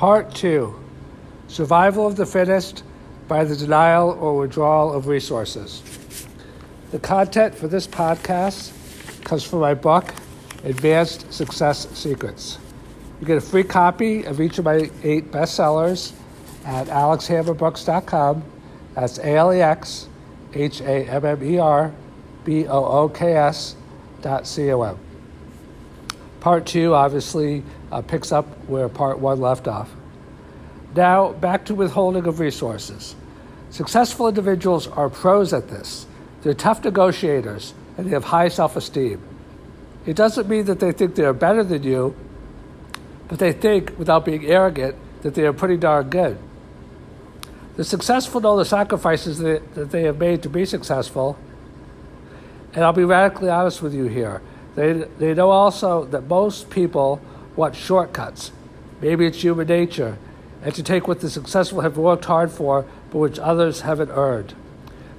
Part 2, Survival of the Fittest by the Denial or Withdrawal of Resources. The content for this podcast comes from my book, Advanced Success Secrets. You get a free copy of each of my 8 bestsellers at alexhammerbooks.com. That's AlexHammerbooks.com. Part 2 obviously picks up where Part 1 left off. Now, back to withholding of resources. Successful individuals are pros at this. They're tough negotiators, and they have high self-esteem. It doesn't mean that they think they are better than you, but they think, without being arrogant, that they are pretty darn good. The successful know the sacrifices that they have made to be successful, and I'll be radically honest with you here. They know also that most people want shortcuts. Maybe it's human nature, and to take what the successful have worked hard for, but which others haven't earned.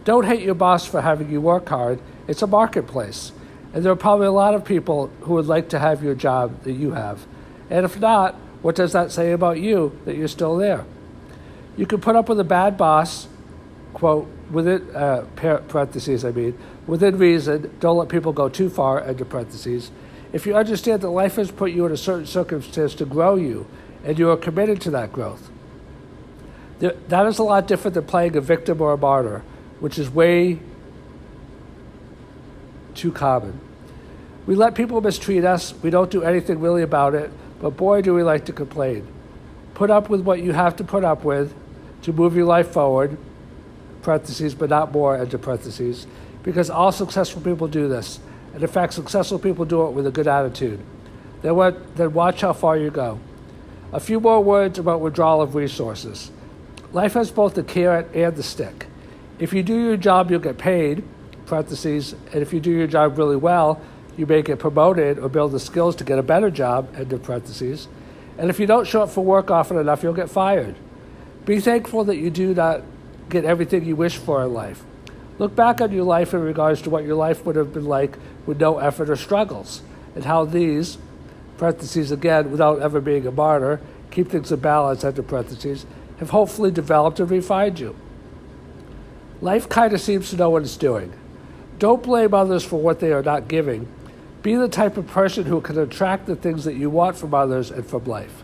Don't hate your boss for having you work hard. It's a marketplace, and there are probably a lot of people who would like to have your job that you have. And if not, what does that say about you that you're still there? You can put up with a bad boss, quote, within parentheses, within reason. Don't let people go too far, end of parentheses. If you understand that life has put you in a certain circumstance to grow you, and you are committed to that growth. That is a lot different than playing a victim or a martyr, which is way too common. We let people mistreat us. We don't do anything really about it, but boy, do we like to complain. Put up with what you have to put up with to move your life forward, parentheses, but not more, end of parentheses, because all successful people do this. And in fact, successful people do it with a good attitude. Then watch how far you go. A few more words about withdrawal of resources. Life has both the carrot and the stick. If you do your job, you'll get paid, parentheses, and if you do your job really well, you may get promoted or build the skills to get a better job, end of parentheses. And if you don't show up for work often enough, you'll get fired. Be thankful that you do not get everything you wish for in life. Look back on your life in regards to what your life would have been like with no effort or struggles, and how these, parentheses again, without ever being a martyr, keep things in balance, end of parentheses, have hopefully developed and refined you. Life kind of seems to know what it's doing. Don't blame others for what they are not giving. Be the type of person who can attract the things that you want from others and from life.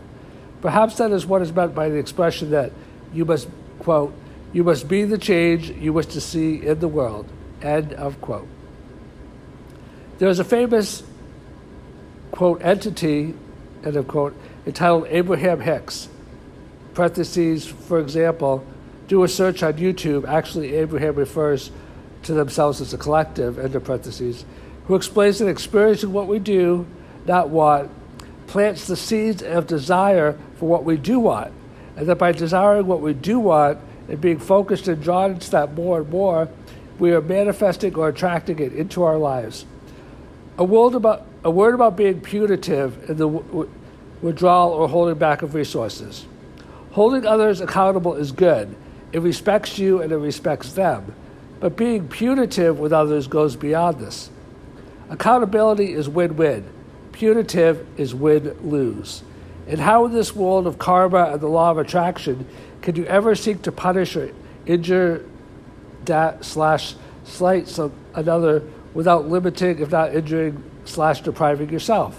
Perhaps that is what is meant by the expression that you must, quote, you must be the change you wish to see in the world, end of quote. There is a famous, quote, entity, end of quote, entitled Abraham Hicks. Parentheses, for example, do a search on YouTube. Actually, Abraham refers to themselves as a collective, end of parentheses, who explains that experiencing what we do, not want, plants the seeds of desire for what we do want, and that by desiring what we do want and being focused and drawn into that more and more, we are manifesting or attracting it into our lives. A word about being punitive in the withdrawal or holding back of resources. Holding others accountable is good. It respects you and it respects them. But being punitive with others goes beyond this. Accountability is win-win. Punitive is win-lose. And how in this world of karma and the law of attraction can you ever seek to punish or injure slight another without limiting, if not injuring / depriving yourself?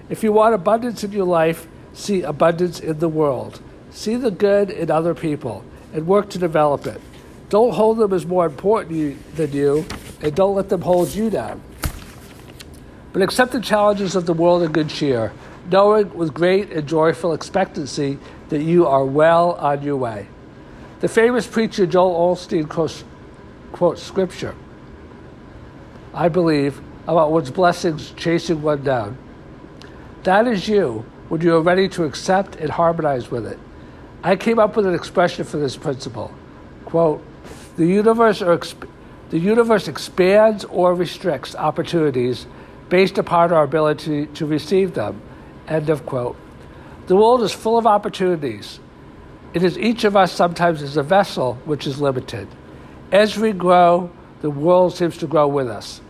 If you want abundance in your life, see abundance in the world. See the good in other people and work to develop it. Don't hold them as more important than you, and don't let them hold you down. But accept the challenges of the world in good cheer, knowing with great and joyful expectancy that you are well on your way. The famous preacher Joel Osteen quotes scripture, I believe, about one's blessings chasing one down. That is you when you are ready to accept and harmonize with it. I came up with an expression for this principle. Quote, the universe expands or restricts opportunities based upon our ability to receive them, end of quote. The world is full of opportunities. It is each of us sometimes as a vessel which is limited. As we grow, the world seems to grow with us.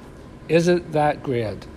Isn't that grand?